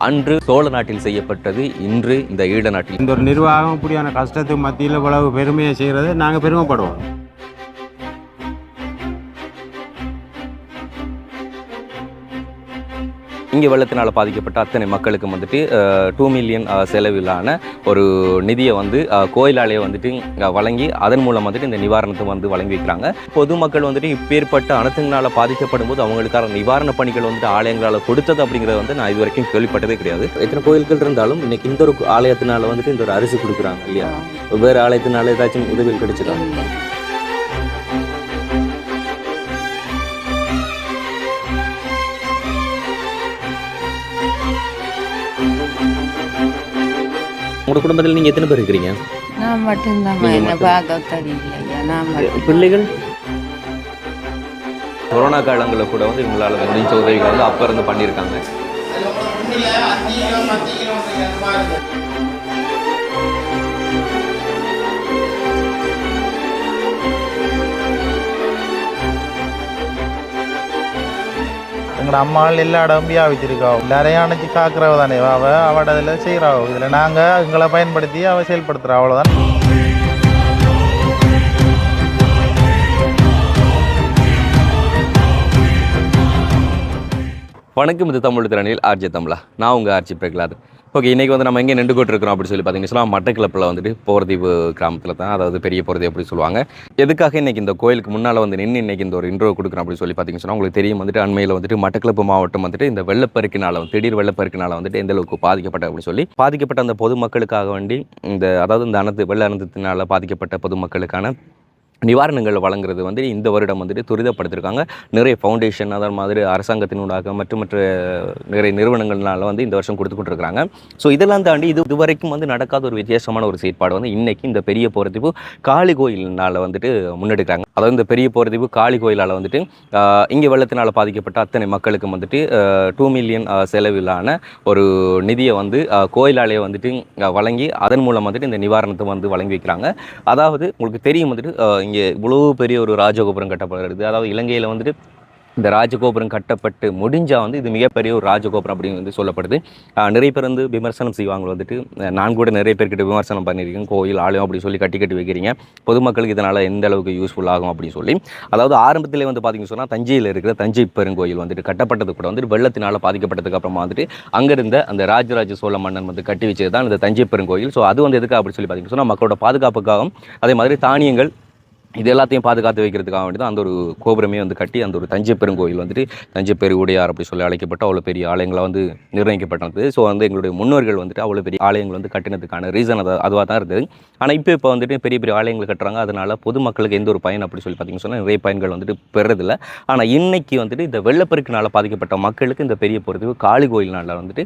அன்று சோழ நாட்டில் செய்யப்பட்டது, இன்று இந்த ஈழ நாட்டில். இந்த ஒரு நிர்வாகம் இப்படியான கஷ்டத்துக்கு மத்தியில் இவ்வளவு பெருமையை செய்கிறது நாங்கள் பெருமைப்படுவோம். இங்கே வெள்ளத்தினால் பாதிக்கப்பட்ட அத்தனை மக்களுக்கு வந்துட்டு 2 மில்லியன் செலவிலான ஒரு நிதியை வந்து கோயிலாலேயே வந்துட்டு வழங்கி அதன் மூலம் வந்துட்டு இந்த நிவாரணத்தை வந்து வழங்கி வைக்கிறாங்க. பொதுமக்கள் வந்துட்டு இப்பேற்பட்ட அனர்த்தங்களால் பாதிக்கப்படும் போது அவங்களுக்கான நிவாரண பணிகள் வந்துட்டு ஆலயங்களால் கொடுத்தது அப்படிங்கிறத வந்து நான் இது வரைக்கும் கேள்விப்பட்டதே கிடையாது. எத்தனை கோயில்கள் இருந்தாலும் இன்னைக்கு இந்த ஒரு ஆலயத்தினால வந்துட்டு இந்த ஒரு அரிசி கொடுக்குறாங்க இல்லையா, வேறு ஆலயத்தினால ஏதாச்சும் உதவிகள் கிடைச்சிருக்காங்க? உங்களோட குடும்பத்தில் நீங்கள் எத்தனை பேர் இருக்கிறீங்க? நான் மட்டும்தான். என்ன பார்க்க தெரியலையா? நான் பிள்ளைகள் கொரோனா காலங்களில் கூட வந்து இவங்களால் முடிஞ்ச உதவிகள் வந்து அப்போ இருந்து பண்ணியிருக்காங்க. எங்களோட அம்மாள் எல்லா இடமும் வியாபிச்சிருக்காவோ, எல்லாரையும் அணைச்சி காக்கிறவ தானே அவட இதில் செய்கிறாவோ. இதில் நாங்கள் எங்களை பயன்படுத்தி அவள் செயல்படுத்துகிறா, அவ்வளோதான். வணக்கம், இது தமிழ் திறனில் ஆர்ஜி தமிழா. நான் உங்கள் ஆர்ஜி பிரகலாத். ஓகே, இன்றைக்கி வந்து நம்ம எங்கே நின்று கொண்டிருக்கிறோம் அப்படின்னு சொல்லி பார்த்தீங்கன்னா மட்டக்களப்பில் வந்துட்டு போர்தீவு கிராமத்தில் தான், அதாவது பெரிய போர்தீவு அப்படி சொல்லுவாங்க. எதுக்காக இன்றைக்கி இந்த கோயிலுக்கு முன்னால் வந்து நின்று இன்றைக்கி இந்த ஒரு இன்ட்ரோ கொடுக்குறோம் அப்படின்னு சொல்லி பார்த்தீங்கன்னா உங்களுக்கு தெரியும் வந்துட்டு அண்மையில் வந்துட்டு மட்டக்களப்பு மாவட்டம் வந்துட்டு இந்த வெள்ளப்பெருக்கினால் திடீர் வெள்ளப்பெருக்கினால் வந்துட்டு எந்த அளவுக்கு பாதிக்கப்பட்ட அப்படின்னு சொல்லி பாதிக்கப்பட்ட அந்த பொதுமக்களுக்காக வேண்டி அதாவது இந்த வெள்ள அனர்த்தத்தினால் பாதிக்கப்பட்ட பொதுமக்களுக்கான நிவாரணங்கள் வழங்குறது வந்து இந்த வருடம் வந்துட்டு துரிதப்படுத்திருக்காங்க. நிறைய ஃபவுண்டேஷன் அதன் மாதிரி அரசாங்கத்தினூடாக மற்ற நிறைய நிறுவனங்கள்னால வந்து இந்த வருஷம் கொடுத்துக்கிட்டுருக்காங்க. ஸோ இதெல்லாம் தாண்டி இது வரைக்கும் வந்து நடக்காத ஒரு வித்தியாசமான ஒரு செயற்பாடு வந்து இன்றைக்கி இந்த பெரிய போர்தீவு காளி கோயிலினால் வந்துட்டு முன்னெடுக்கிறாங்க. அதாவது இந்த பெரிய போர்தீவு காளி கோயிலால் வந்துட்டு இங்கே வெள்ளத்தினால் பாதிக்கப்பட்ட அத்தனை மக்களுக்கு வந்துட்டு 2 மில்லியன் செலவிலான ஒரு நிதியை வந்து கோயிலாலேயே வந்துட்டு வழங்கி அதன் மூலம் வந்துட்டு இந்த நிவாரணத்தை வந்து வழங்கி வைக்கிறாங்க. அதாவது உங்களுக்கு தெரியும் வந்துட்டு இங்கே இவ்வளோ பெரிய ஒரு ராஜகோபுரம் கட்டப்படுறது, அதாவது இலங்கையில் வந்துட்டு இந்த ராஜகோபுரம் கட்டப்பட்டு முடிஞ்சால் வந்து இது மிகப்பெரிய ஒரு ராஜகோபுரம் அப்படின்னு வந்து சொல்லப்படுது. நிறைய பேர் வந்து விமர்சனம் செய்வாங்க வந்துட்டு, நான் கூட நிறைய பேர்கிட்ட விமர்சனம் பண்ணியிருக்கேன், கோயில் ஆலயம் அப்படி சொல்லி கட்டி வைக்கிறீங்க, பொதுமக்களுக்கு இதனால் எந்த அளவுக்கு யூஸ்ஃபுல் ஆகும் அப்படின்னு சொல்லி. அதாவது ஆரம்பத்திலே வந்து பார்த்தீங்கன்னு சொன்னால் தஞ்சையில் இருக்கிற தஞ்சை பெருங்கோயில் வந்துட்டு கட்டப்பட்டது கூட வந்துட்டு வெள்ளத்தினால் பாதிக்கப்பட்டதுக்கு அப்புறமா வந்துட்டு அங்கிருந்த அந்த ராஜராஜ சோழ மன்னன் வந்து கட்டி வச்சது தான் இந்த தஞ்சை பெருங்கோயில். ஸோ அது வந்து எதுக்காக அப்படி சொல்லி பார்த்தீங்கன்னு சொன்னால் மக்களோட பாதுகாப்புக்காகவும் அதே மாதிரி தானியங்கள் இது எல்லாத்தையும் பாதுகாத்து வைக்கிறதுக்காக வேண்டி தான் அந்த ஒரு கோபுரமே வந்து கட்டி அந்த ஒரு தஞ்சை பெருங்கோயில் வந்துட்டு தஞ்சை பெருவுடையார் அப்படி சொல்லி அழைக்கப்பட்டு அவ்வளோ பெரிய ஆலயங்களை வந்து நிர்ணயிக்கப்பட்டது. ஸோ வந்து எங்களுடைய முன்னோர்கள் வந்துட்டு அவ்வளோ பெரிய ஆலயங்கள் வந்து கட்டினதுக்கான ரீசன் அதுவாக தான் இருந்தது. ஆனால் இப்போ வந்துட்டு பெரிய பெரிய ஆலயங்கள் கட்டுறாங்க, அதனால் பொதுமக்களுக்கு எந்த ஒரு பயன் அப்படி சொல்லி பார்த்தீங்கன்னு சொன்னால் நிறைய பயன்கள் வந்துட்டு பெறதில்லை. ஆனால் இன்றைக்கி வந்துட்டு இந்த வெள்ளப்பெருக்கினால் பாதிக்கப்பட்ட மக்களுக்கு இந்த பெரிய போகிறதுக்கு காளி கோயில்னால வந்துட்டு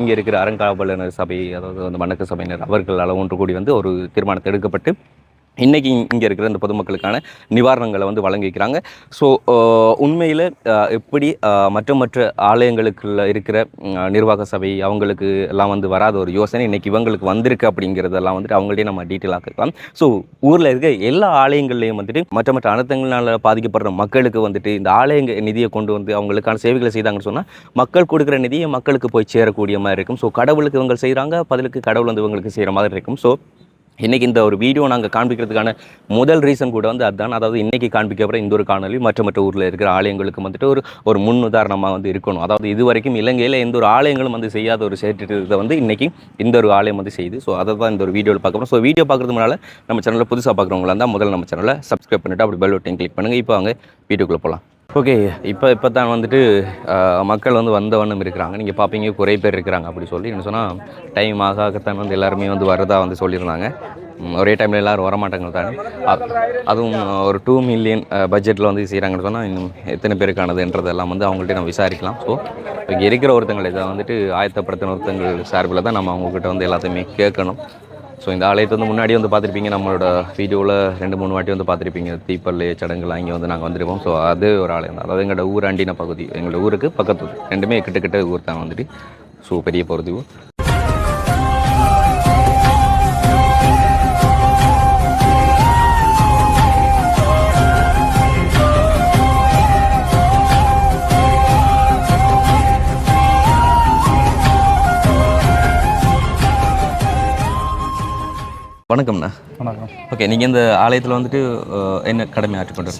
இங்கே இருக்கிற அறங்காவலர் சபை, அதாவது அந்த வணக்க சபையினர் அவர்களால் ஒன்று கூடி வந்து ஒரு தீர்மானத்தை எடுக்கப்பட்டு இன்றைக்கி இங்கே இருக்கிற இந்த பொதுமக்களுக்கான நிவாரணங்களை வந்து வழங்கி வைக்கிறாங்க. ஸோ உண்மையில் எப்படி மற்ற ஆலயங்களுக்குள்ள இருக்கிற நிர்வாக சபை அவங்களுக்கு எல்லாம் வந்து வராத ஒரு யோசனை இன்றைக்கி இவங்களுக்கு வந்திருக்கு அப்படிங்கிறதெல்லாம் வந்துட்டு அவங்கள்டே நம்ம டீட்டெயிலாக கேட்கலாம். ஸோ ஊரில் இருக்க எல்லா ஆலயங்கள்லேயும் வந்துட்டு மற்ற அனர்த்தங்களால் பாதிக்கப்படுற மக்களுக்கு வந்துட்டு இந்த ஆலய நிதியை கொண்டு வந்து அவங்களுக்கான சேவைகளை செய்தாங்கன்னு சொன்னால் மக்கள் கொடுக்குற நிதியை மக்களுக்கு போய் சேரக்கூடிய மாதிரி இருக்கும். ஸோ கடவுளுக்கு இவங்க செய்கிறாங்க, பதிலுக்கு கடவுள் வந்து இவங்களுக்கு செய்கிற மாதிரி இருக்கும். ஸோ இன்றைக்கி இந்த ஒரு வீடியோ நாங்கள் காண்பிக்கிறதுக்கான முதல் ரீசன் கூட வந்து அதுதான். அதாவது இன்றைக்கி காண்பிக்கப்படுற இந்த ஒரு காணொலி மற்ற ஊரில் இருக்கிற ஆலயங்களுக்கு வந்துட்டு ஒரு முன் உதாரணமாக வந்து இருக்கணும். அதாவது இது வரைக்கும் இலங்கையில் எந்த ஒரு ஆலயங்களும் வந்து செய்யாத ஒரு செயற்திட்டத்தை வந்து இன்றைக்கி இந்த ஒரு ஆலயம் வந்து செய்யுது. ஸோ அதை தான் இந்த ஒரு வீடியோவில் பார்க்குறோம். ஸோ வீடியோ பார்க்குறது முன்னால் நம்ம சேனலில் புதுசாக பார்க்குறவங்களா இருந்தால் முதல்ல நம்ம சேனலை சப்ஸ்கிரைப் பண்ணிவிட்டு அப்படி பெல் பட்டன் கிளிக் பண்ணுங்கள். இப்போ அவங்க வீடியோக்குள்ளே போகலாம். ஓகே, இப்போ தான் வந்துட்டு மக்கள் வந்து வந்தவண்ணம் இருக்கிறாங்க. நீங்கள் பார்ப்பீங்க குறைய பேர் இருக்கிறாங்க அப்படி சொல்லி என்ன சொன்னால் டைம் ஆகத்தான் வந்து எல்லாருமே வந்து வரதாக வந்து சொல்லியிருந்தாங்க. ஒரே டைமில் எல்லோரும் வரமாட்டாங்க தானே, அதுவும் ஒரு 2 மில்லியன் பட்ஜெட்டில் வந்து செய்கிறாங்கன்னு சொன்னால் இன்னும் எத்தனை பேருக்கானதுன்றதெல்லாம் வந்து அவங்கள்ட்ட நம்ம விசாரிக்கலாம். ஸோ இங்கே இருக்கிற ஒருத்தங்களை இதை வந்துட்டு ஆயத்தப்படுத்தின ஒருத்தங்கள் சார்பில் தான் நம்ம அவங்கக்கிட்ட வந்து எல்லாத்தையுமே கேட்கணும். ஸோ இந்த ஆலயத்தை வந்து முன்னாடி வந்து பார்த்துருப்பீங்க, நம்மளோட வீடியோவில் 2-3 வாட்டி வந்து பார்த்துருப்பீங்க. தீப்பள்ளி சடங்குலாம் இங்கே வந்து நாங்கள் வந்துருப்போம். ஸோ அது ஒரு ஆலயம் தான். அதாவது எங்களோட ஊர் அண்டின பகுதி, எங்களோட ஊருக்கு பக்கத்து ரெண்டுமே கிட்ட ஊர் தான் வந்துட்டு. ஸோ பெரிய போகிறதுக்கு வணக்கம்ண்ணா. வணக்கம். ஓகே, நீங்கள் இந்த ஆலயத்தில் வந்துட்டு என்ன கடமை ஆற்றிக்கொண்டு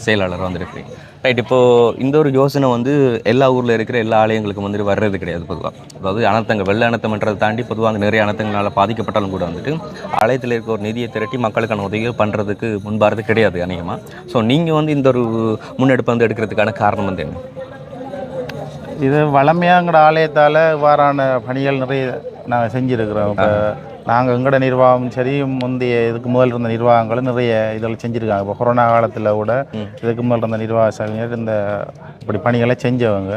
செயலாளர் வந்துருக்கீங்க. ரைட். இப்போது இந்த ஒரு யோசனை வந்து எல்லா ஊரில் இருக்கிற எல்லா ஆலயங்களுக்கும் வந்துட்டு வர்றது கிடையாது பொதுவாக. அதாவது அனர்த்தங்கள் வெள்ள அனர்த்தம்ன்றதை தாண்டி பொதுவாக நிறைய அனர்த்தங்களால் பாதிக்கப்பட்டாலும் கூட வந்துட்டு ஆலயத்தில் இருக்க ஒரு நிதியை திரட்டி மக்களுக்கான உதவிகள் பண்ணுறதுக்கு முன்பாறது கிடையாது அநேகமாக. ஸோ நீங்கள் வந்து இந்த ஒரு முன்னெடுப்பு வந்து எடுக்கிறதுக்கான காரணம் வந்து என்ன? இது வளமையாங்கிற ஆலயத்தால் இவ்வாறான பணிகள் நிறைய நாங்கள் செஞ்சுருக்கிறோம். இப்போ நாங்கள் எங்களோட நிர்வாகம் சரி, முந்தைய இதுக்கு முதல் இருந்த நிர்வாகங்களும் நிறைய இதில் செஞ்சுருக்காங்க. இப்போ கொரோனா காலத்தில் கூட இதுக்கு முதல் இருந்த நிர்வாக சபையினர் இந்த இப்படி பணிகளை செஞ்சவங்க.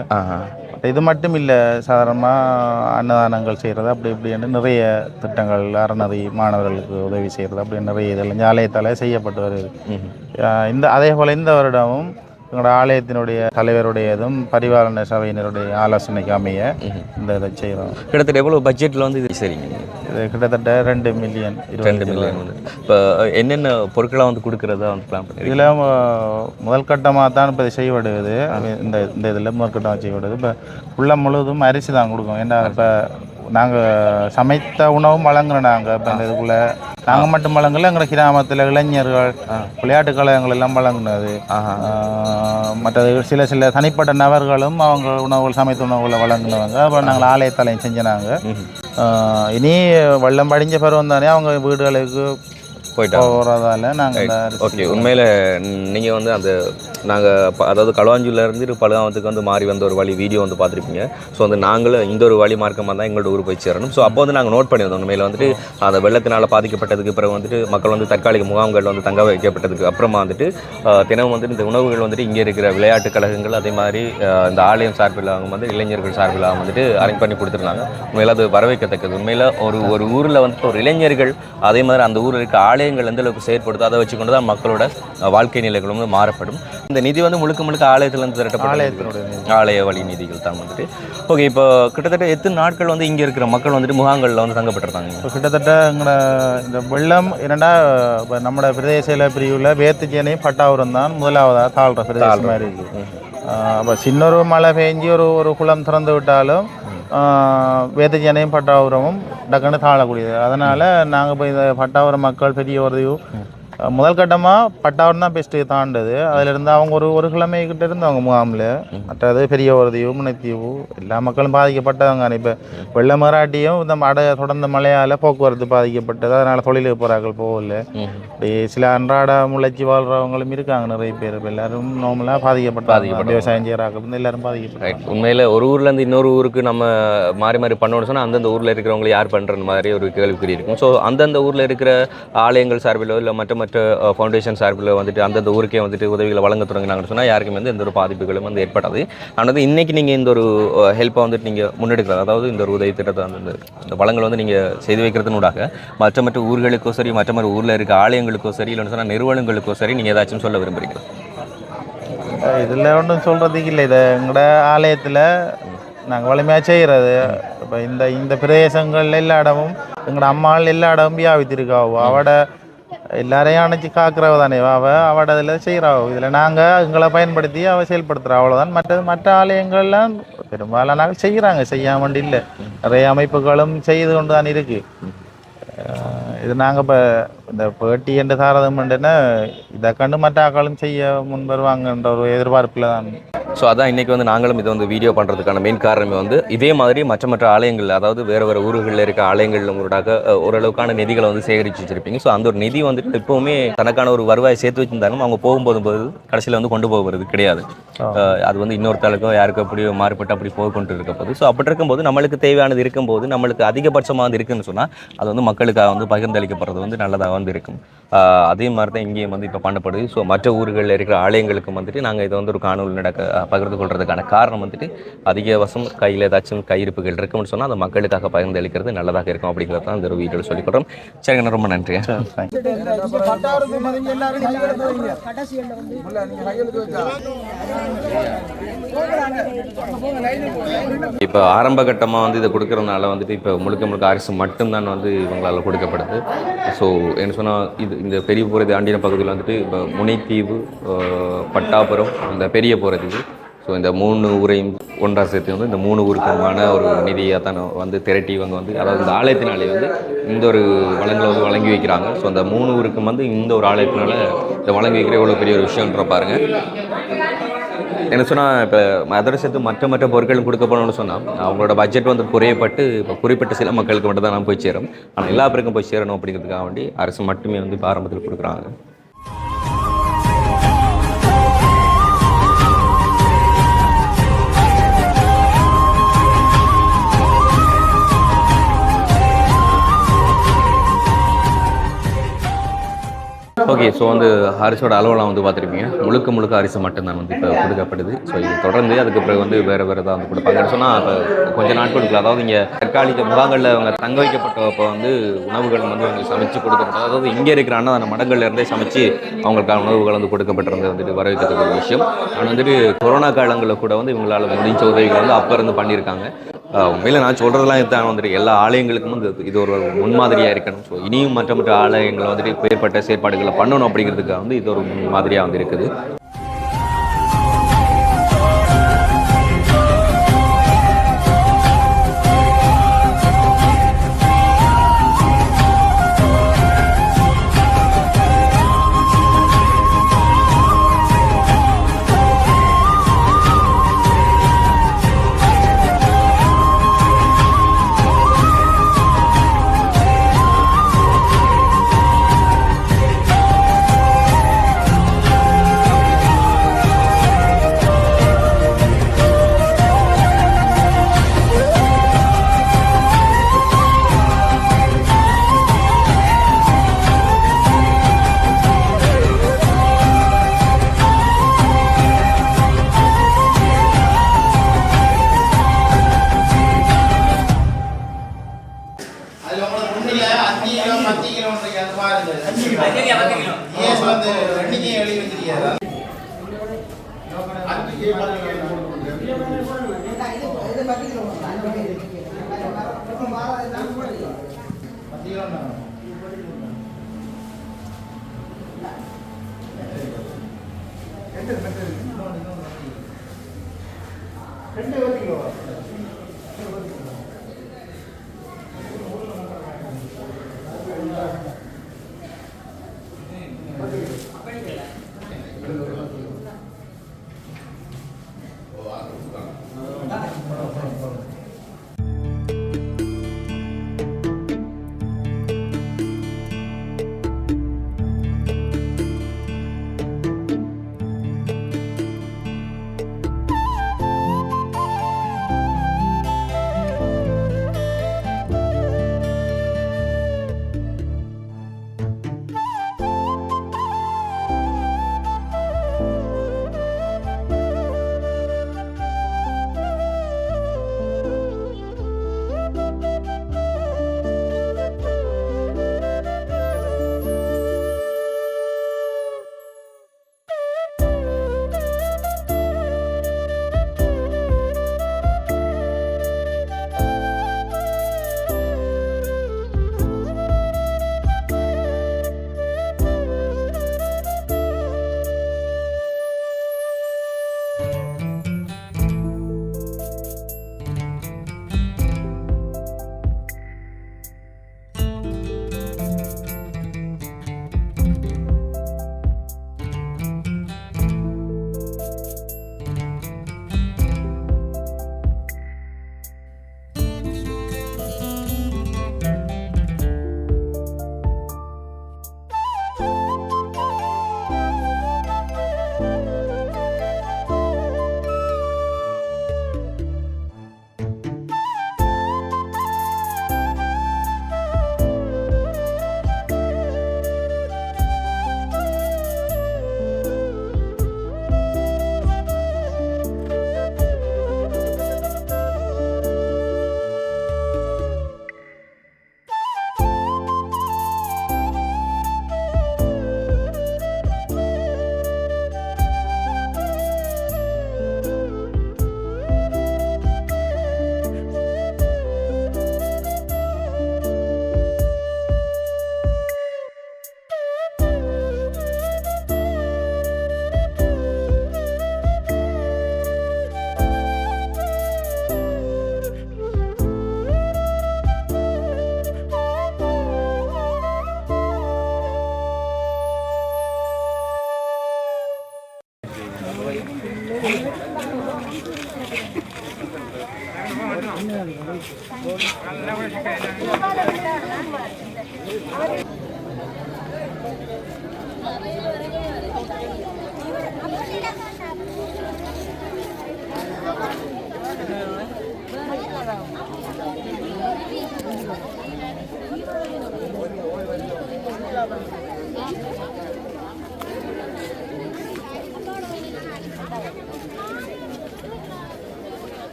இது மட்டும் இல்லை, சாதாரணமாக அன்னதானங்கள் செய்கிறது அப்படி இப்படின்னு நிறைய திட்டங்கள், அறநெறி மாணவர்களுக்கு உதவி செய்கிறது அப்படி நிறைய இதெல்லாம் ஆலயத்தால் செய்யப்பட்டு வருது. அதே போல் இந்த வருடமும் எங்களோட ஆலயத்தினுடைய தலைவருடையதும் பரிபாலன சபையினருடைய ஆலோசனைக்கு அமைய இந்த இதை செய்கிறோம். கிட்டத்தட்ட எவ்வளோ பட்ஜெட்டில் வந்து இது சரிங்க? இது கிட்டத்தட்ட 2 மில்லியன். 2 மில்லியன் வந்து இப்போ என்னென்ன பொருட்களாக வந்து கொடுக்குறதா வந்து பிளான் பண்ணி இதில் முதல் கட்டமாக தான் இப்போ இது செய்யப்படுது. இந்த இதில் முதல் கட்டமாக செய்யப்படுது. இப்போ உள்ள முழுவதும் அரிசி தான் கொடுக்கும். ஏன்னா இப்போ நாங்கள் சமைத்த உணவும் வழங்குறோம். நாங்கள் இப்போ இந்த இதுக்குள்ளே நாங்கள் மட்டும் வழங்கல, எங்கள் கிராமத்தில் இளைஞர்கள் விளையாட்டு கழகங்கள் எல்லாம் வழங்கினது. மற்றது சில தனிப்பட்ட நபர்களும் அவங்க உணவுகள் சமைத்த உணவுகளை வழங்கினவங்க. அப்புறம் நாங்கள் ஆலயத்தாலையும் செஞ்சினாங்க. இனி வெள்ளம் படிஞ்ச பருவம் தானே அவங்க வீடுகளுக்கு போகிறதால நாங்கள். ஓகே, உண்மையில் நீங்கள் வந்து அந்த நாங்கள் அதாவது களுவாஞ்சூர்லேருந்து பழுகாமத்துக்கு வந்து மாறி வந்த ஒரு வழி வீடியோ வந்து பார்த்துருப்பீங்க. ஸோ வந்து நாங்களும் இந்த ஒரு வழி மார்க்கமாக தான் எங்களோட ஊர் போய் சேரணும். ஸோ அப்போ வந்து நாங்கள் நோட் பண்ணியிருந்தோம். உண்மையில் வந்துட்டு அந்த வெள்ளத்தினால் பாதிக்கப்பட்டதுக்கு பிறகு வந்துட்டு மக்கள் வந்து தற்காலிக முகாம்கள் வந்து தங்க வைக்கப்பட்டதுக்கு அப்புறமா வந்துட்டு தினமும் வந்துட்டு இந்த உணவுகள் வந்துட்டு இங்கே இருக்கிற விளையாட்டு கழகங்கள் அதே மாதிரி இந்த ஆலயம் சார்பில் அவங்க வந்து இளைஞர்கள் சார்பில் வந்துட்டு அரேஞ்ச் பண்ணி கொடுத்துருந்தாங்க. உண்மையில் அது வரவேற்கத்தக்கது. உண்மையில் ஒரு ஊரில் வந்துட்டு ஒரு இளைஞர்கள் அதே மாதிரி அந்த ஊரில் இருக்க ஆலயங்கள் எந்த அளவுக்கு செயற்படுத்தோ அதை வச்சுக்கொண்டு தான் மக்களோட வாழ்க்கை நிலைகளும் வந்து மாறப்படும். இந்த நிதி வந்து முழுக்க ஆலயத்திலிருந்து திரட்டப்படும் ஆலய வழி நிதிகள் தான் வந்துட்டு. ஓகே, இப்போ கிட்டத்தட்ட எத்தனை நாட்கள் வந்து இங்கே இருக்கிற மக்கள் வந்துட்டு முகாம்களில் வந்து தங்கப்பட்டிருந்தாங்க? இப்போ கிட்டத்தட்ட எங்களை இந்த வெள்ளம் என்னென்னா இப்போ நம்மளோட பிரதேச பிரிவில் வேத்துச்சேனையும் பட்டாபுரம் தான் முதலாவதாக தாழ்ற பிரதேசமாக இருக்குது. அப்போ சின்னொரு மழை பெஞ்சு ஒரு குளம் திறந்து விட்டாலும் வேத்துச்சேனையும் பட்டாபுரமும் டக்குன்னு தாழக்கூடியது. அதனால் நாங்கள் இப்போ இந்த பட்டாபுரம் மக்கள் பெரிய ஒரு முதல் கட்டமாக பட்டாவரம் தான் பெஸ்ட்டு தாண்டது. அதிலிருந்து அவங்க ஒரு கிழமைக்கிட்ட இருந்து அவங்க முகாமில் மற்றது பெரிய ஒரு தீவு முனைத்தீவு எல்லா மக்களும் பாதிக்கப்பட்டவங்க. இப்போ வெள்ள மராட்டியும் இந்த தொடர்ந்த மழையால் போக்குவரத்து பாதிக்கப்பட்டது. அதனால் தொழிலுக்கு போகிறார்கள் போகல. இப்படி சில அன்றாட முளைச்சி வாழ்கிறவங்களும் இருக்காங்க நிறைய பேர். இப்போ எல்லாரும் நார்மலாக பாதிக்கப்பட்ட விவசாயம் செய்கிறாங்க வந்து எல்லாரும் பாதிக்கப்பட்ட. உண்மையில் ஒரு ஊர்லேருந்து இன்னொரு ஊருக்கு நம்ம மாறி பண்ணணும்னு சொன்னால் அந்தந்த ஊரில் இருக்கிறவங்க யார் பண்ணுற மாதிரி ஒரு கேள்விக்குறி இருக்கும். ஸோ அந்தந்த ஊரில் இருக்கிற ஆலயங்கள் சார்பிலோ இல்லை மற்ற ஃபவுண்டேஷன் சார்பில் வந்துட்டு அந்தந்த ஊருக்கே வந்துட்டு உதவிகளை வழங்க தொடங்கினாங்கன்னு சொன்னால் யாருக்குமே வந்து எந்த ஒரு பாதிப்புகளும் வந்து ஏற்படாது. ஆனால் இன்றைக்கி நீங்கள் இந்த ஒரு ஹெல்ப்பை வந்துட்டு நீங்கள் முன்னெடுக்கிறது, அதாவது இந்த ஒரு உதவி திட்டத்தை அந்த வளங்களை வந்து நீங்கள் செய்து வைக்கிறதுனூடாக மற்ற ஊர்களுக்கோ சரி மற்ற ஊரில் இருக்க ஆலயங்களுக்கோ சரி இல்லைன்னு சொன்னால் நிறுவனங்களுக்கோ சரி நீங்கள் ஏதாச்சும் சொல்ல விரும்புகிறீங்க? இதில் ஒன்றும் சொல்கிறதுக்கு இல்லை. இதை எங்களோட ஆலயத்தில் நாங்கள் வலிமையாக செய்கிறது. இப்போ இந்த பிரதேசங்கள் எல்லா இடமும் எங்களோட அம்மாள் எல்லா இடமும் வியாபித்திருக்காவோ அவட எல்லாரையும் அணைச்சி காக்கிறவ தானே அவட அதில் செய்கிறாவோ. இதில் நாங்கள் எங்களை பயன்படுத்தி அவள் செயல்படுத்துகிறோம், அவ்வளோதான். மற்ற ஆலயங்கள்லாம் பெரும்பாலான நாங்கள் செய்கிறாங்க, செய்யாமல் இல்லை. நிறைய அமைப்புகளும் செய்து கொண்டு தான் இருக்குது. இது நாங்கள் இப்போ இந்த பேட்டி என்று தாரதம்னா இதை கண்டு மற்ற ஆக்களும் செய்ய முன் வருவாங்கன்ற ஒரு எதிர்பார்ப்பில் தான். ஸோ அதான் இன்றைக்கி வந்து நாங்களும் இதை வந்து வீடியோ பண்ணுறதுக்கான மெயின் காரணமே வந்து இதே மாதிரி மற்ற ஆலயங்கள், அதாவது வேறு ஊர்களில் இருக்க ஆலயங்கள் உங்களோட ஓரளவுக்கான நிதிகளை வந்து சேகரித்து வச்சுருப்பீங்க. ஸோ அந்த ஒரு நிதி வந்துட்டு எப்போவுமே தனக்கான ஒரு வருவாயை சேர்த்து வச்சுருந்தாலும் அவங்க போகும்போது கடைசியில் வந்து கொண்டு போகிறது கிடையாது. அது வந்து இன்னொருத்தளுக்கும் யாருக்கும் அப்படி மாறுபட்டு அப்படி போய் கொண்டு இருக்க போகுது. ஸோ அப்படி இருக்கும்போது நம்மளுக்கு தேவையானது இருக்கும்போது நம்மளுக்கு அதிகபட்சமாக வந்து இருக்குதுன்னு சொன்னால் அது வந்து மக்களுக்காக வந்து பகிர்ந்தளிக்கப்படுறது வந்து நல்லதாக வந்து இருக்கும். அதே மாதிரி தான் இங்கேயும் வந்து இப்போ பண்ணப்படுது. ஸோ மற்ற ஊர்களில் இருக்கிற ஆலயங்களுக்கும் வந்துட்டு நாங்கள் இதை வந்து ஒரு காணொலி பகிர்ந்து கொள்றதுக்கான காரணம் வந்துட்டு அதிகவசம் கையில் ஏதாச்சும் கையிருப்புகள் இருக்கும்னு சொன்னால் அந்த மக்களுக்காக பகிர்ந்து அளிக்கிறது நல்லதாக இருக்கும் அப்படிங்கிறது தான் இந்த ஒரு வீடியோவில் சொல்லிக்கொள்கிறோம். சரிங்க, ரொம்ப நன்றி. இப்போ ஆரம்ப கட்டமாக வந்து இதை கொடுக்கறதுனால வந்துட்டு இப்போ முழுக்க அரசு மட்டும்தான் வந்து இவங்களால் கொடுக்கப்படுது. ஸோ என்ன சொன்னால் இந்த பெரிய போகிறது ஆண்டின பகுதியில் வந்துட்டு இப்போ முனைத்தீவு, பட்டாபுரம், இந்த பெரிய போகிறதீவு, ஸோ இந்த 3 ஊரையும் ஒன்றா சேர்த்து வந்து இந்த 3 ஊருக்குமான ஒரு நிதியாக தான் வந்து திரட்டி இவங்க வந்து அதாவது இந்த ஆலயத்தினாலே வந்து இந்த ஒரு வளங்களை வந்து வழங்கி வைக்கிறாங்க. ஸோ அந்த 3 ஊருக்கும் வந்து இந்த ஒரு ஆலயத்தினால இதை வழங்கி வைக்கிற எவ்வளோ பெரிய ஒரு விஷயம்ன்ற பாருங்க. என்ன சொன்னால் இப்போ அதோட சேர்த்து மற்ற பொருட்களும் கொடுக்க போனோம்னு சொன்னால் அவங்களோட பட்ஜெட் வந்து குறையப்பட்டு இப்போ குறிப்பிட்ட சில மக்களுக்கு மட்டும் தான் போய் சேரும். ஆனால் எல்லா பேருக்கும் போய் சேரணும் அப்படிங்கிறதுக்காக வேண்டி அரசு மட்டுமே வந்து இப்போ ஆரம்பத்தில் கொடுக்குறாங்க. ஓகே, ஸோ வந்து அரிசியோட அளவெல்லாம் வந்து பார்த்துருப்பீங்க. முழுக்க அரிசி மட்டும்தான் வந்து இப்போ கொடுக்கப்படுது. ஸோ இது தொடர்ந்து அதுக்கு பிறகு வந்து வேறு தான் வந்து கொடுப்பாங்கன்னு சொன்னால் இப்போ கொஞ்சம் நாட்களுக்கு அதாவது இங்கே தற்காலிக முகாம்களில் அவங்க தங்க வைக்கப்பட்டப்போ வந்து உணவுகள் வந்து அவங்களுக்கு சமைச்சு கொடுக்கப்பட்டது. அதாவது இங்கே இருக்கிற அன்னதான மடங்கள்லேருந்தே சமைச்சு அவங்களுக்கான உணவுகள் வந்து கொடுக்கப்பட்டிருந்தது வந்துட்டு வரவேற்கத்தக்க ஒரு விஷயம். ஆனால் வந்துட்டு கொரோனா காலங்களில் கூட வந்து இவங்களால் முடிஞ்ச உதவிகள் வந்து அப்போ இருந்து பண்ணியிருக்காங்க. உண்மையில் நான் சொல்கிறதெல்லாம் இதுதான் வந்துட்டு எல்லா ஆலயங்களுக்கும் வந்து இது ஒரு முன்மாதிரியாக இருக்கணும். ஸோ இனியும் மற்ற ஆலயங்களை வந்துட்டு ஏற்பட்ட செயற்பாடுகளை பண்ணணும் அப்படிங்கிறதுக்காக வந்து இது ஒரு முன்மாதிரியாக வந்து இருக்குது.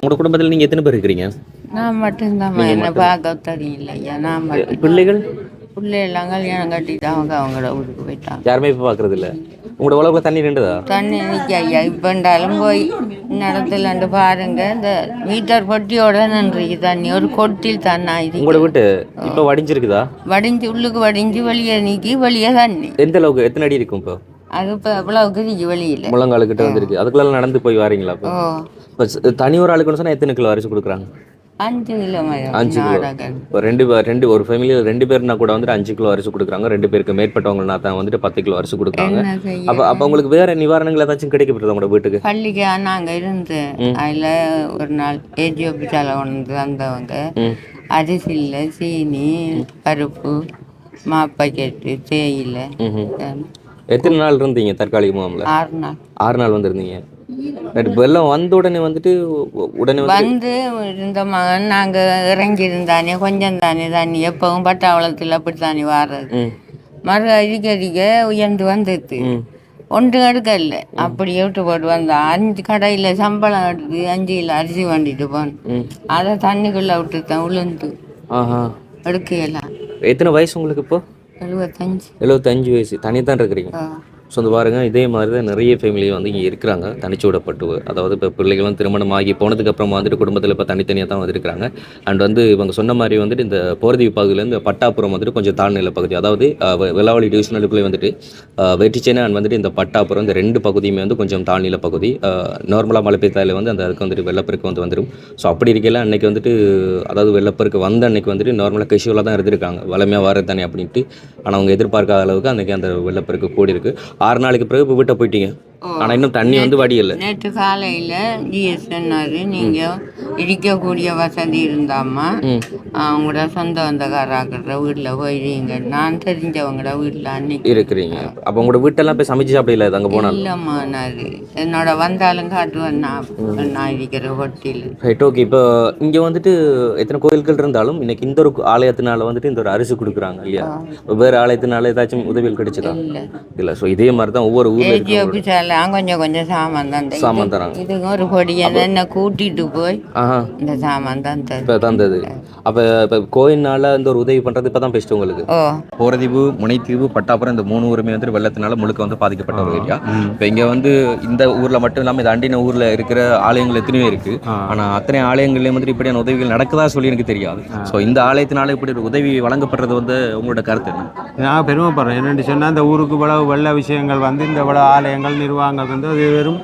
உங்களோட குடும்பத்தில் நீங்கள் எத்தனை பேர் இருக்கிறீங்க? நான் மட்டும்தான் என்ன பார்க்க தெரியல ஐயா. நான் மட்டும் பிள்ளைகள் பிள்ளைகள்லாம் கல்யாணம் கட்டிட்டு அவங்களோட ஊருக்கு போயிட்டாங்க. யாருமே இப்போ பார்க்குறது இல்லை. உங்களோட உலகில் தண்ணி நின்றுதா? தண்ணி நிற்க ஐயா. இப்போண்டாலும் போய் நடத்துல பாருங்க, இந்த மீட்டர் பொட்டியோட நின்றுக்கு தண்ணி ஒரு கொட்டில் தண்ணா. இது உங்களோட வீட்டு இப்போ வடிஞ்சிருக்குதா? வடிஞ்சு உள்ளுக்கு வடிஞ்சு வெளியே நீக்கி வெளியே தண்ணி. எந்த அளவுக்கு எத்தனை அடி இருக்கும் இப்போ? அது இப்போ எவ்வளவுக்கு நீக்கி வெளியில் முழங்காலுக்கிட்ட வந்துருக்கு. அதுக்குள்ள நடந்து போய் வாரீங்களா? இப்போ ஓ இப்போ தனி ஒரு ஆளுக்குன்னு சொன்னால் எத்தனை கிலோ அரிசி கொடுக்குறாங்க? 5 கிலோ 5 கிலோ. இப்போ ரெண்டு ஒரு ஃபேமிலியில் 2 பேர்னா கூட வந்துட்டு 5 கிலோ அரிசி கொடுக்குறாங்க. 2 பேருக்கு மேற்பட்டவங்கன்னா தான் வந்துட்டு 10 கிலோ அரிசி கொடுக்குறாங்க. என்ன செய்ய? அப்போ உங்களுக்கு வேற நிவாரணங்கள் ஏதாச்சும் கிடைக்கப்பட்டது உங்களோட வீட்டுக்கு? பள்ளிக்கு நாங்கள் இருந்து அதில் ஒரு நாள் ஏஜி ஆஃபீஸால் கொண்டு வந்தவங்க அரிசி இல்லை, சீனி, பருப்பு, மாப்பக்கெட்டு, தேயிலை. எத்தனை நாள் இருந்தீங்க தற்காலிக முகாமில்? 6 நாள். 6 நாள் வந்திருந்தீங்க. வெள்ளம் வந்த உடனே வந்துட்டு உடனே வந்து இருந்த மகன் நாங்கள் இறங்கி இருந்தானே கொஞ்சம் தானே தண்ணி எப்பவும் பட்டாவளத்தில் அப்படி தானே வாடுறது. மறு அடிக்க உயர்ந்து வந்துடுது. ஒன்று எடுக்கல, அப்படியே விட்டு போட்டு வந்தா. 5 கடையில் சம்பளம் எடுத்து 5 கிலோ அரிசி வாண்டிட்டு போனேன். அதை தண்ணிக்குள்ளே விட்டுத்தான் உளுந்து எடுக்கலாம். எத்தனை வயசு உங்களுக்கு இப்போ? 75 வயசு. தனி தான் இருக்கிறீங்க. ஸோ வந்து பாருங்கள், இதே மாதிரி தான் நிறைய ஃபேமிலி வந்து இங்கே இருக்கிறாங்க, தனிச்சு விடப்பட்டு. அதாவது இப்போ பிள்ளைகளும் திருமணம் ஆகி போனதுக்கப்புறமா வந்துட்டு குடும்பத்தில் இப்போ தனித்தனியாக தான் வந்துருக்கிறாங்க. அண்ட் வந்து இவங்க சொன்ன மாதிரி வந்துட்டு இந்த போர்தீவு பகுதியிலேருந்து பட்டாப்புறம் வந்துட்டு கொஞ்சம் தாழ்நிலை பகுதி, அதாவது வெள்ளாவளி டிவிஷனலுக்குள்ளே வந்துட்டு வெற்றிச்சேனை அண்ட் வந்துட்டு இந்த பட்டாப்புறம், இந்த 2 பகுதியுமே வந்து கொஞ்சம் தாழ்நிலை பகுதி. நார்மலாக மழை பெய்தாலே வந்து அந்த அதுக்கு வந்துட்டு வெள்ளப்பெருக்கு வந்துடும். ஸோ அப்படி இருக்கையில் அன்றைக்கி வந்துட்டு, அதாவது வெள்ளப்பெருக்கு வந்த அன்றைக்கி வந்துட்டு நார்மலாக கேஷுவலாக தான் இருந்திருக்காங்க, வளமையாக வர தானே அப்படின்ட்டு. ஆனால் அவங்க எதிர்பார்க்காத அளவுக்கு அன்றைக்கி அந்த வெள்ளப்பெருக்கு கூடி இருக்குது. 6 நாளைக்கு பிறகு இப்போ வீட்டை போயிட்டீங்க. ஆனால் இன்னும் தண்ணி வந்து வடியலை. நேற்று காலையில் ஜிஎஸ் சொன்னார், நீங்கள் இருக்கக்கூடிய வசதி இருந்தாமா அவங்களோட சொந்த வந்தக்காராக்கிற வீட்டில் போயிடுங்க. நான் தெரிஞ்சவங்களோட வீட்டில் அன்னைக்கு இருக்கிறீங்க. அப்போ உங்களோட வீட்டெல்லாம் போய் சமைச்சு சாப்பிடல அங்கே போனால்? இல்லைம்மா, நான் என்னோட வந்தாலும் காட்டுவேன் நான் இருக்கிற ஹோட்டல். Right, okay. இப்போ இங்கே வந்துட்டு எத்தனை கோயில்கள் இருந்தாலும் இன்னைக்கு இந்த ஒரு ஆலயத்தினால வந்துட்டு இந்த ஒரு அரிசி கொடுக்குறாங்க இல்லையா? வேறு ஆலயத்தினால ஏதாச்சும் உதவிகள் கிடைச்சதா? இல்லை. ஸோ இதே மாதிரி தான் ஒவ்வொரு ஊரில் கொஞ்சம் கொஞ்சம் சாமான் தான் சாமான் தராங்க. இதுக்கு ஒரு பொடியை என்ன கூட்டிட்டு போய் இந்த சாமான் தான் தந்தது. அப்போ இப்போ கோயில்னால இந்த ஒரு உதவி பண்ணுறது இப்போ தான் பெஸ்ட் உங்களுக்கு. போரதீவு, முனைத்தீவு, பட்டாப்புறம் இந்த 3 ஊருமே வந்து வெள்ளத்தினால முழுக்க வந்து பாதிக்கப்பட்ட ஒரு ஏரியா. இப்போ இங்கே வந்து இந்த ஊரில் மட்டும் இல்லாமல் இந்த அண்டின ஊரில் இருக்கிற ஆலயங்கள் எத்தனையோ இருக்குது. ஆனால் அத்தனை ஆலயங்கள்லேயும் வந்து இப்படியான உதவிகள் நடக்குதா சொல்லி எனக்கு தெரியாது. ஸோ இந்த ஆலயத்தினால இப்படி ஒரு உதவி வழங்கப்படுறது வந்து உங்களோட கருத்து என்ன? நான் பெருமைப்படுறேன். என்னென்னு சொன்னால் இந்த ஊருக்கு இவ்வளவு வெள்ள விஷயங்கள் வந்து இந்த இவ்வளோ ஆலயங்கள் நிர்வாகங்கள் வந்து அது வெறும்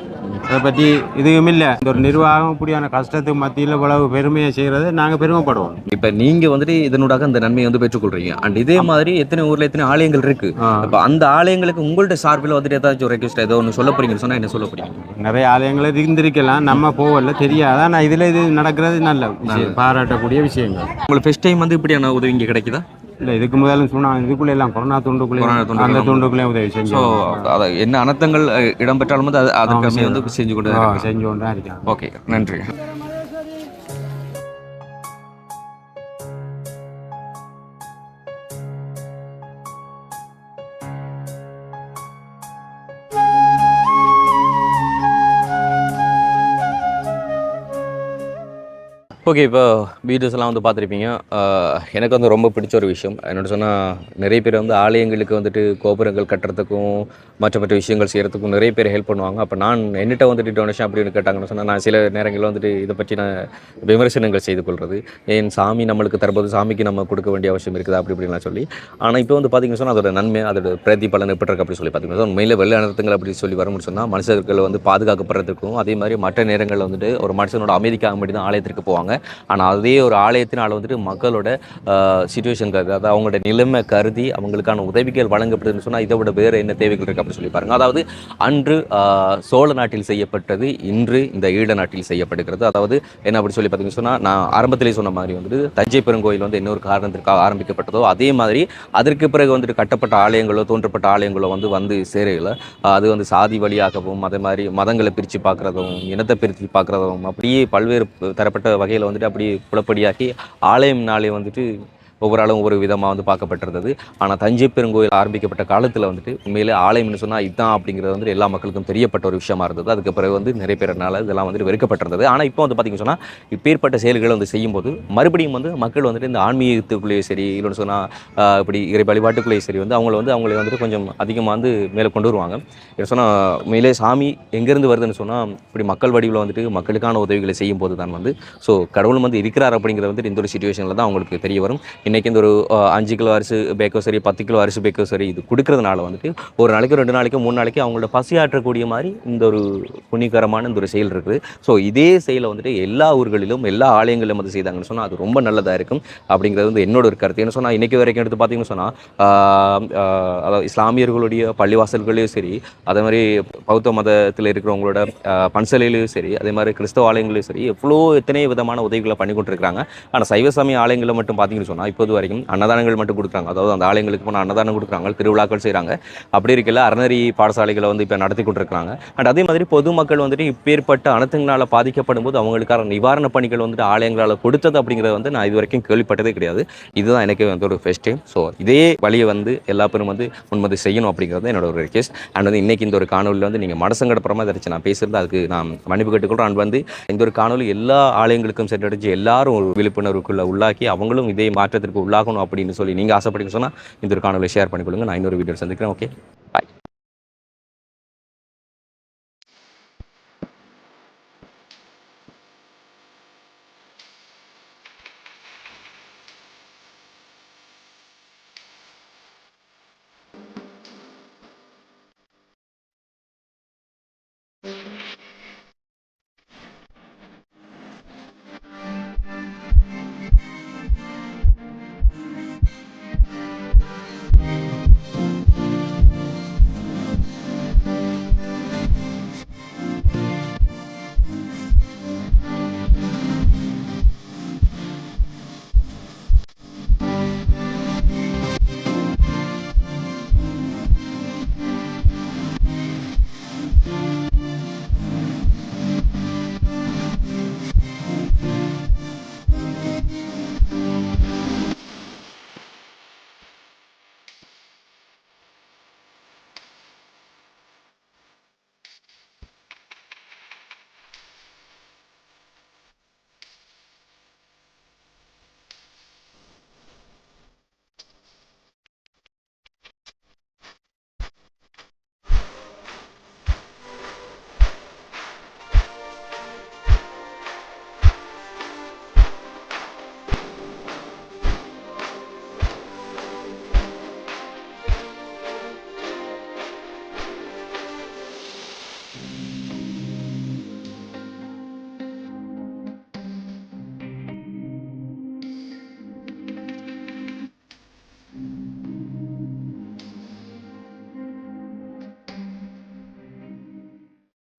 அதை பற்றி இதுவும் இல்லை. இந்த ஒரு நிர்வாகம் இப்படியான கஷ்டத்துக்கு மத்தியில் இவ்வளவு பெருமையை செய்கிறது நாங்கள் பெருமைப்படுவோம். இப்போ நீங்கள் வந்துட்டு இதனூடாக அந்த நன்மையை வந்து பெற்றுக்கொள்றீங்க. அண்ட் இதே மாதிரி எத்தனை ஊரில் எத்தனை ஆலயங்கள் இருக்குது. இப்போ அந்த ஆலயங்களுக்கு உங்கள்ட்ட சார்பில் வந்துட்டு ஏதாச்சும் ரெக்வஸ்ட் ஏதோ ஒன்று சொல்ல போறீங்கன்னு சொன்னால் என்ன சொல்ல போறீங்க? நிறைய ஆலயங்கள் இருந்திருக்கலாம், நம்ம போகல தெரியாது. ஆனால் இதில் இது நடக்கிறது நல்ல விஷயம், பாராட்டக்கூடிய விஷயங்கள். உங்களுக்கு ஃபர்ஸ்ட் டைம் வந்து இப்படியான உதவி இங்கே கிடைக்குதா? இல்லை, இதுக்கு முதல்ல சொன்னால் இதுக்குள்ளே எல்லாம் கொரோனா துண்டுக்குள்ளே அந்த துண்டுக்குள்ளே உதவி செஞ்சோம். ஸோ அதை என்ன அனர்த்தங்கள் இடம்பெற்றாலும் வந்து அதுக்கு வந்து செஞ்சு கொண்டு தான் இருக்கேன். ஓகே, நன்றி. ஓகே, இப்போ வீடியோஸ்லாம் வந்து பார்த்துருப்பீங்க. எனக்கு வந்து ரொம்ப பிடிச்ச ஒரு விஷயம் என்னோட சொன்னால், நிறைய பேர் வந்து ஆலயங்களுக்கு வந்துட்டு கோபுரங்கள் கட்டுறதுக்கும் மற்ற விஷயங்கள் செய்கிறதுக்கும் நிறைய பேர் ஹெல்ப் பண்ணுவாங்க. அப்போ நான் என்னிட்ட வந்துட்டு டொனேஷன் அப்படின்னு கேட்டாங்கன்னு சொன்னால், நான் சில நேரங்களில் வந்துட்டு இதை பற்றி நான் விமர்சனங்கள் செய்து கொள்வது, ஏன் சாமி நம்மளுக்கு தரும்போது சாமிக்கு நம்ம கொடுக்க வேண்டிய அவசியம் இருக்குதா அப்படி இப்படின்லாம் சொல்லி. ஆனால் இப்போ வந்து பார்த்திங்கன்னு சொன்னால் அதோட நன்மை அதோட பிரதிபலன் எப்படி இருக்குது அப்படி சொல்லி பார்த்தீங்கன்னா, உண்மையில் வெள்ள அனர்த்தங்கள் அப்படி சொல்லி வரும்னு சொன்னால் மனுஷர்கள் வந்து பாதுகாக்கப்படுறதுக்கும், அதே மாதிரி மற்ற நேரங்களில் வந்துட்டு ஒரு மனுஷனோட அமைதிக்காக மட்டும் தான் ஆலயத்திற்கு போவாங்க. ஆனால் அதே ஒரு ஆலயத்தினால் வந்துட்டு மக்களோட சிச்சுவேஷன் கருதி, அதாவது அவங்களோட நிலைமை கருதி அவங்களுக்கான உதவிகள் வழங்கப்படுதுன்னு சொன்னால் இதை விட வேறு என்ன தேவைகள் இருக்குது அப்படின்னு சொல்லி பாருங்கள். அதாவது அன்று சோழ நாட்டில் செய்யப்பட்டது இன்று இந்த ஈழ நாட்டில் செய்யப்படுகிறது. அதாவது என்ன அப்படி சொல்லி பார்த்தீங்கன்னு சொன்னால், நான் ஆரம்பத்திலே சொன்ன மாதிரி வந்துட்டு தஞ்சை பெருங்கோயில் வந்து இன்னொரு காரணத்திற்காக ஆரம்பிக்கப்பட்டதோ, அதே மாதிரி அதற்கு பிறகு வந்துட்டு கட்டப்பட்ட ஆலயங்களோ தோன்றப்பட்ட ஆலயங்களோ வந்து சேரையில் அது வந்து சாதி வழியாகவும் அதே மாதிரி மதங்களை பிரித்து பார்க்குறதும் இனத்தை பிரித்து பார்க்குறதும் அப்படியே பல்வேறு தரப்பட்ட வகையில் வந்துட்டு அப்படி புலப்படியாக்கி ஆலயம்னாலே வந்துட்டு ஒவ்வொரு ஆளும் ஒவ்வொரு விதமாக வந்து பார்க்கப்பட்டிருந்தது. ஆனால் தஞ்சை பெருங்கோயில் ஆரம்பிக்கப்பட்ட காலத்தில் வந்துட்டு உண்மையிலே ஆலயம்னு சொன்னால் இதுதான் அப்படிங்கிறது வந்துட்டு எல்லா மக்களுக்கும் தெரியப்பட்ட ஒரு விஷயமா இருந்தது. அதுக்கு பிறகு வந்து நிறைய பேர்னால இதெல்லாம் வந்துட்டு வெறுக்கப்பட்டிருந்தது. ஆனால் இப்போ வந்து பார்த்திங்கன்னு சொன்னால் இப்பேற்பட்ட செயல்களை வந்து செய்யும்போது மறுபடியும் வந்து மக்கள் வந்துட்டு இந்த ஆன்மீகத்துக்குள்ளேயே சரி, இல்லைன்னு சொன்னால் இப்படி இறை வழிபாட்டுக்குள்ளேயே சரி வந்து அவங்களை வந்துட்டு கொஞ்சம் அதிகமாக வந்து மேலே கொண்டு வருவாங்க. என்ன சொன்னால் உண்மையிலே சாமி எங்கேருந்து வருதுன்னு சொன்னால் இப்படி மக்கள் வடிவில் வந்துட்டு மக்களுக்கான உதவிகளை செய்யும் போது தான் வந்து கடவுள் வந்து இருக்கிறார் அப்படிங்கிறது வந்துட்டு இந்த ஒரு சிச்சுவேஷனில் தான் அவங்களுக்கு தெரிய வரும். இன்றைக்கி இந்த ஒரு 5 கிலோ அரிசி பேக்கோ சரி, 10 கிலோ அரிசி பேக்கோ சரி, இது கொடுக்கறதுனால வந்துட்டு ஒரு நாளைக்கு 2 நாளைக்கு 3 நாளைக்கு அவங்களோட பசியாற்றக்கூடிய மாதிரி இந்த ஒரு புண்ணியகரமான இந்த ஒரு செயல் இருக்குது. ஸோ இதே செயலை வந்துட்டு எல்லா ஊர்களிலும் எல்லா ஆலயங்களிலும் வந்து செய்தாங்கன்னு சொன்னால் அது ரொம்ப நல்லதாக இருக்கும் அப்படிங்கிறது வந்து என்னோட ஒரு கருத்து. என்ன சொன்னால் இன்றைக்கி வரைக்கும் எடுத்து பார்த்தீங்கன்னு சொன்னால் அதாவது இஸ்லாமியர்களுடைய பள்ளிவாசல்களையும் சரி, அதே மாதிரி பௌத்த மதத்தில் இருக்கிறவங்களோட பன்சலையிலையும் சரி, அதே மாதிரி கிறிஸ்தவ ஆலயங்களையும் சரி எத்தனை விதமான உதவிகளை பண்ணி கொண்டிருக்கிறாங்க. ஆனால் சைவசாமி ஆலயங்களில் மட்டும் பார்த்தீங்கன்னு சொன்னால் இப்போது வரைக்கும் அன்னதானங்கள் மட்டும் கொடுக்குறாங்க. அதாவது அந்த ஆலயங்களுக்கு போனால் அன்னதானம் கொடுக்குறாங்க, திருவிழாக்கள் செய்கிறாங்க. அப்படி இருக்கல அறநெறி பாடசாலைகளை வந்து இப்போ நடத்தி கொண்டிருக்கிறாங்க. அண்ட் அதே மாதிரி பொதுமக்கள் வந்துட்டு இப்பேற்பட்ட அனர்த்தங்களால் பாதிக்கப்படும் போது அவங்களுக்கான நிவாரண பணிகள் வந்துட்டு ஆலயங்களால் கொடுத்தது அப்படிங்கிறத வந்து நான் இது வரைக்கும் கேள்விப்பட்டதே கிடையாது. இதுதான் எனக்கு வந்து ஒரு ஃபர்ஸ்ட் டைம். ஸோ இதே வழியை வந்து எல்லா பேரும் வந்து முன்மதி செய்யணும் அப்படிங்கிறது என்னோட ஒரு ரிக்வெஸ்ட். அண்ட் வந்து இன்றைக்கி இந்த ஒரு காணொலியில் வந்து நீங்கள் மனசங்கடப்புறமா இதை நான் பேசுகிறது அதுக்கு நான் மன்னிப்பு கேட்டுக்கொள்கிறேன். அண்ட் வந்து இந்த ஒரு காணொலி எல்லா ஆலயங்களுக்கும் சென்றடைஞ்சு எல்லாரும் ஒரு விழிப்புணர்வுக்குள்ளே உள்ளாக்கி அவங்களும் இதே மாற்றத்திற்கு உள்ளாகணும் அப்படின்னு சொல்லி நீங்கள் ஆசைப்பட்டீங்கன்னு சொன்னால் இந்த ஒரு காணொலியை ஷேர் பண்ணிக்கொள்ளுங்க. நான் இன்னொரு வீடியோ சந்திக்கிறேன். ஓகே, பாய்.